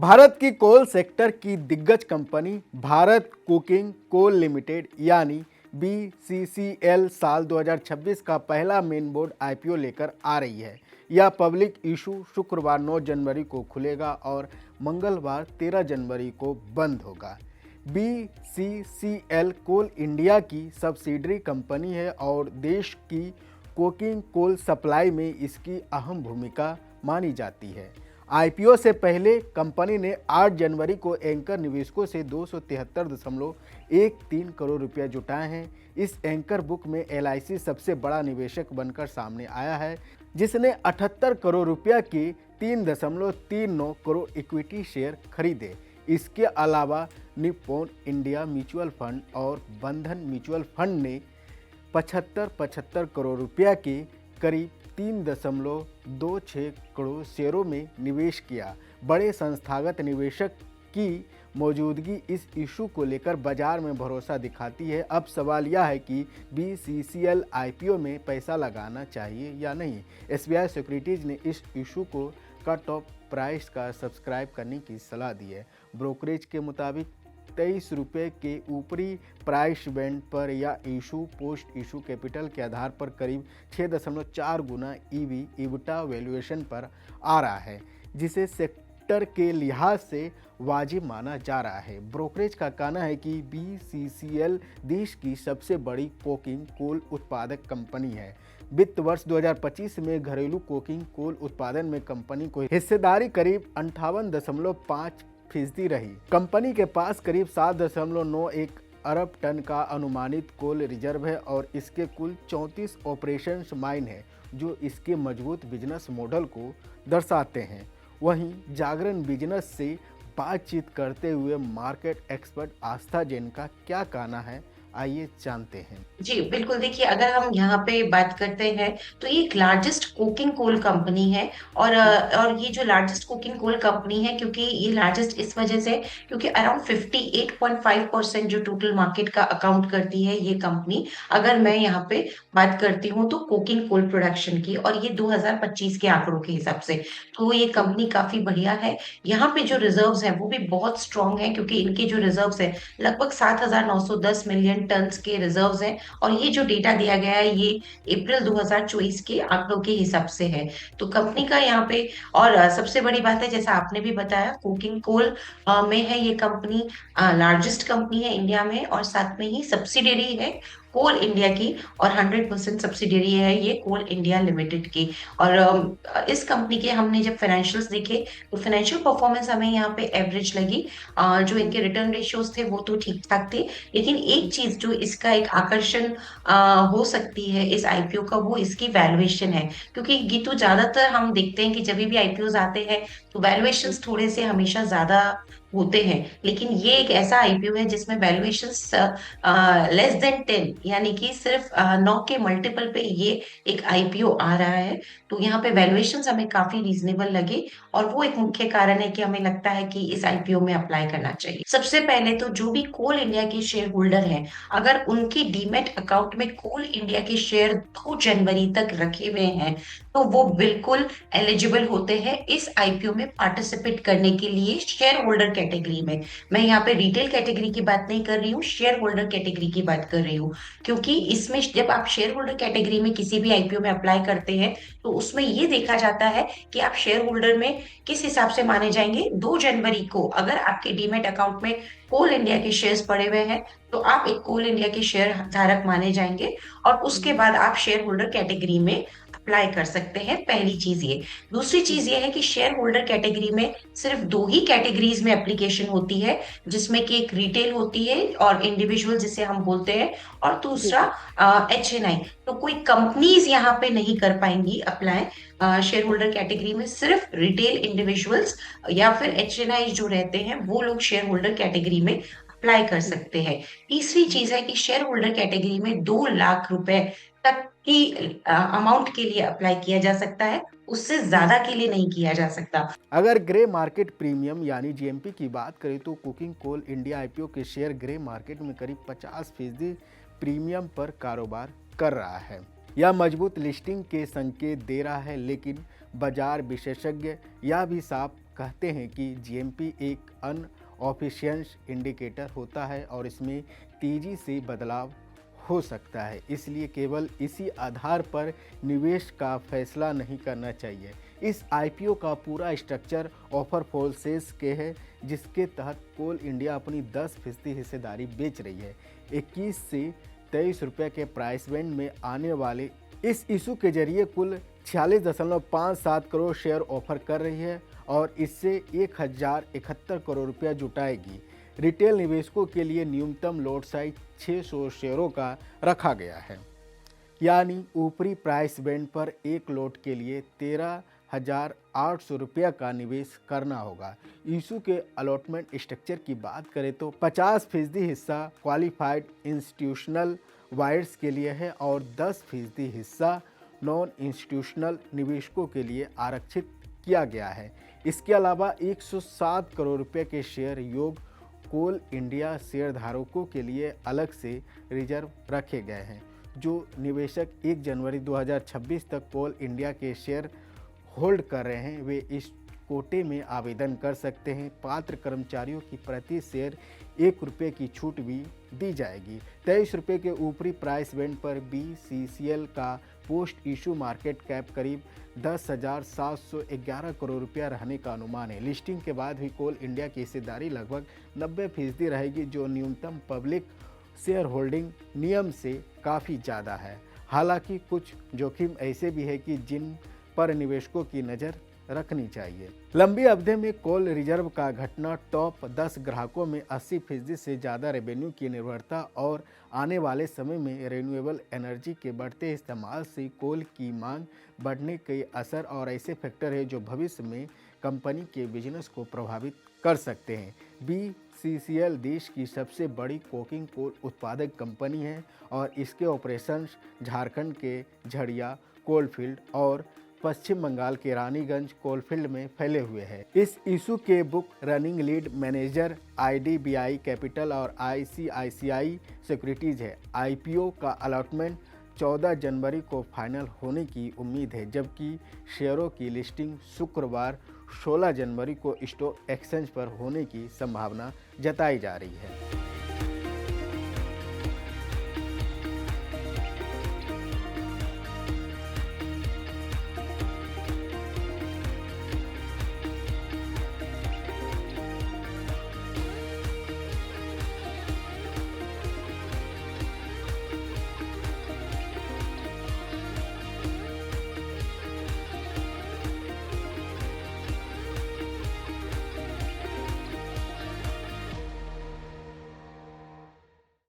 भारत की कोल सेक्टर की दिग्गज company Bharat coking coal limited यानी BCCL साल 2026 का पहला मेन बोर्ड IPO लेकर आ रही है। यह पब्लिक इशू शुक्रवार 9 जनवरी को खुलेगा और मंगलवार 13 जनवरी को बंद होगा। BCCL कोल इंडिया की सब्सिडरी कंपनी है और देश की कोकिंग कोल सप्लाई में इसकी अहम भूमिका मानी जाती है। IPO से पहले कंपनी ने 8 जनवरी को एंकर निवेशकों से 273.13 करोड़ रुपया जुटाए हैं। इस एंकर बुक में LIC सबसे बड़ा निवेशक बनकर सामने आया है, जिसने 78 करोड़ रुपया के 3.39 करोड़ इक्विटी शेयर खरीदे। इसके अलावा निप्पॉन इंडिया म्यूचुअल फंड और बंधन म्यूचुअल फंड ने 75 करोड़ रुपया के करीब 3.26 करोड़ शेयरों में निवेश किया। बड़े संस्थागत निवेशक की मौजूदगी इस इशू को लेकर बाजार में भरोसा दिखाती है। अब सवाल यह है कि BCCL IPO में पैसा लगाना चाहिए या नहीं। SBI सिक्योरिटीज़ ने इस इशू को कट ऑफ प्राइस का सब्सक्राइब करने की सलाह दी है। ब्रोकरेज के मुताबिक 23 रुपये के ऊपरी प्राइस बैंड पर या इशू पोस्ट इशू कैपिटल के आधार पर करीब 6.4 गुना EBITDA वैल्यूएशन पर आ रहा है, जिसे सेक्टर के लिहाज से वाजिब माना जा रहा है। ब्रोकरेज का कहना है कि BCCL देश की सबसे बड़ी कोकिंग कोल उत्पादक कंपनी है। वित्त वर्ष 2025 में घरेलू कोकिंग कोल उत्पादन में कंपनी को हिस्सेदारी करीब 58.5% रही। कंपनी के पास करीब 7.91 अरब टन का अनुमानित कोल रिजर्व है और इसके कुल 34 ऑपरेशंस माइन है, जो इसके मजबूत बिजनेस मॉडल को दर्शाते हैं। वहीं जागरण बिजनेस से बातचीत करते हुए मार्केट एक्सपर्ट आस्था जैन का क्या कहना है, आइए जानते हैं। जी, बिल्कुल। देखिए, अगर हम यहाँ पे बात करते हैं तो ये एक लार्जेस्ट कोकिंग कोल कंपनी है और ये जो लार्जेस्ट कोकिंग कोल कंपनी है, क्योंकि ये लार्जेस्ट इस वजह से क्योंकि अराउंड 58.5% जो टोटल मार्केट का अकाउंट करती है ये कंपनी। अगर मैं यहाँ पे बात करती हूँ तो कोकिंग कोल प्रोडक्शन की, और ये 2025 के आंकड़ों के हिसाब से, तो ये कंपनी काफी बढ़िया है। यहाँ पे जो रिजर्व्स हैं वो भी बहुत स्ट्रांग है, क्योंकि इनके जो रिजर्व्स है लगभग 7,910 मिलियन टन के रिजर्व्स हैं। और ये जो डेटा दिया गया है ये अप्रैल 2024 के आंकड़ों के हिसाब से है। तो कंपनी का यहाँ पे और सबसे बड़ी बात है, जैसा आपने भी बताया, कोकिंग कोल में है ये कंपनी। लार्जेस्ट कंपनी है इंडिया में और साथ में ही सब्सिडियरी है कोल इंडिया की, और 100% सब्सिडियरी है ये कोल इंडिया लिमिटेड की। और इस कंपनी के हमने जब फाइनेंशियल्स देखे तो फाइनेंशियल परफॉर्मेंस हमें यहाँ पे एवरेज लगी। जो इनके रिटर्न रेशियोज थे वो तो ठीक ठाक थे, लेकिन एक चीज जो इसका एक आकर्षण हो सकती है इस आईपीओ का, वो इसकी वैल्यूएशन है। क्योंकि गीतू, ज्यादातर हम देखते हैं कि जब भी आईपीओ आते हैं तो वैल्यूएशंस थोड़े से हमेशा ज्यादा होते हैं, लेकिन ये एक ऐसा आईपीओ है जिसमें वैल्यूएशंस लेस देन 10, यानी कि सिर्फ 9 के मल्टीपल पे ये एक आईपीओ आ रहा है। तो यहाँ पे वैल्यूएशंस हमें काफी रीजनेबल लगे, और वो एक मुख्य कारण है कि हमें लगता है कि इस आईपीओ में अप्लाई करना चाहिए। सबसे पहले तो जो भी कोल इंडिया के शेयर होल्डर हैं, अगर उनकी डीमेट अकाउंट में कोल इंडिया के शेयर 2 जनवरी तक रखे हुए हैं तो वो बिल्कुल एलिजिबल होते हैं इस आईपीओ में पार्टिसिपेट करने के लिए शेयर होल्डर कैटेगरी में। मैं यहाँ पे रिटेल कैटेगरी की बात नहीं कर रही हूँ, शेयर होल्डर कैटेगरी की बात कर रही हूँ। क्योंकि इसमें जब आप शेयर होल्डर कैटेगरी में किसी भी आईपीओ में अप्लाई करते हैं तो उसमें ये देखा जाता है कि आप शेयर होल्डर में किस हिसाब से माने जाएंगे। 2 जनवरी को अगर आपके डीमेट अकाउंट में कोल इंडिया के शेयर्स पड़े हुए हैं तो आप एक कोल इंडिया के शेयर धारक माने जाएंगे, और उसके बाद आप शेयर होल्डर कैटेगरी में अप्लाई कर सकते हैं। पहली चीज ये। दूसरी चीज ये है कि शेयर होल्डर कैटेगरी में सिर्फ 2 ही कैटेगरीज में एप्लीकेशन होती है, जिसमें कि एक रिटेल होती है और इंडिविजुअल जिसे हम बोलते हैं, और दूसरा HNI। तो कोई कंपनीज यहाँ पे नहीं कर पाएंगी अप्लाई शेयर होल्डर कैटेगरी में। सिर्फ रिटेल इंडिविजुअल्स या फिर HNI जो रहते हैं वो लोग शेयर होल्डर कैटेगरी में अप्लाई कर सकते हैं। तीसरी चीज है कि शेयर होल्डर कैटेगरी में 2 लाख रुपए तक की अमाउंट के लिए अप्लाई किया जा सकता है, उससे ज्यादा के लिए नहीं किया जा सकता। अगर ग्रे मार्केट प्रीमियम यानी GMP की बात करें तो कुकिंग कोल इंडिया IPO के शेयर ग्रे मार्केट में करीब 50% प्रीमियम पर कारोबार कर रहा है। यह मजबूत लिस्टिंग के संकेत दे रहा है, लेकिन बाजार विशेषज्ञ यह भी साफ कहते हैं कि जीएमपी एक अनऑफिशियंस इंडिकेटर होता है और इसमें तेज़ी से बदलाव हो सकता है, इसलिए केवल इसी आधार पर निवेश का फैसला नहीं करना चाहिए। इस आईपीओ का पूरा स्ट्रक्चर ऑफर फॉर सेल्स के है, जिसके तहत कोल इंडिया अपनी 10% हिस्सेदारी बेच रही है। 21 से 23 रुपये के प्राइस बैंड में आने वाले इस इशू के जरिए कुल 46.57 करोड़ शेयर ऑफर कर रही है और इससे 1071 करोड़ रुपया जुटाएगी। रिटेल निवेशकों के लिए न्यूनतम लॉट साइज 600 शेयरों का रखा गया है, यानी ऊपरी प्राइस बैंड पर एक लॉट के लिए 13,800 रुपया का निवेश करना होगा। इशू के अलॉटमेंट स्ट्रक्चर की बात करें तो 50% हिस्सा क्वालिफाइड इंस्टीट्यूशनल बायर्स के लिए है और 10% हिस्सा नॉन इंस्टीट्यूशनल निवेशकों के लिए आरक्षित किया गया है। इसके अलावा 107 करोड़ रुपये के शेयर योग कोल इंडिया शेयरधारकों के लिए अलग से रिजर्व रखे गए हैं। जो निवेशक 1 जनवरी 2026 तक कोल इंडिया के शेयर होल्ड कर रहे हैं वे इस कोटे में आवेदन कर सकते हैं। पात्र कर्मचारियों की प्रति शेयर 1 रुपये की छूट भी दी जाएगी। 23 रुपये के ऊपरी प्राइस बैंड पर BCCL का पोस्ट इशू मार्केट कैप करीब 10,711 करोड़ रुपया रहने का अनुमान है। लिस्टिंग के बाद भी कोल इंडिया की हिस्सेदारी लगभग 90% रहेगी, जो न्यूनतम पब्लिक शेयर होल्डिंग नियम से काफ़ी ज़्यादा है। हालांकि कुछ जोखिम ऐसे भी है कि जिन पर निवेशकों की नज़र रखनी चाहिए। लंबी अवधि में कोल रिजर्व का घटना टॉप 10 ग्राहकों में 80% से ज़्यादा रेवेन्यू की निर्भरता और आने वाले समय में रिन्यूएबल एनर्जी के बढ़ते इस्तेमाल से कोल की मांग बढ़ने के असर और ऐसे फैक्टर हैं जो भविष्य में कंपनी के बिजनेस को प्रभावित कर सकते हैं। BCCL देश की सबसे बड़ी कोकिंग कोल उत्पादक कंपनी है और इसके ऑपरेशंस झारखंड के झड़िया कोलफील्ड और पश्चिम बंगाल के रानीगंज कोलफील्ड में फैले हुए हैं। इस इशू के book running lead manager IDBI capital और ICICI सिक्योरिटीज है। IPO का अलॉटमेंट 14 जनवरी को फाइनल होने की उम्मीद है, जबकि शेयरों की लिस्टिंग शुक्रवार 16 जनवरी को स्टॉक एक्सचेंज पर होने की संभावना जताई जा रही है।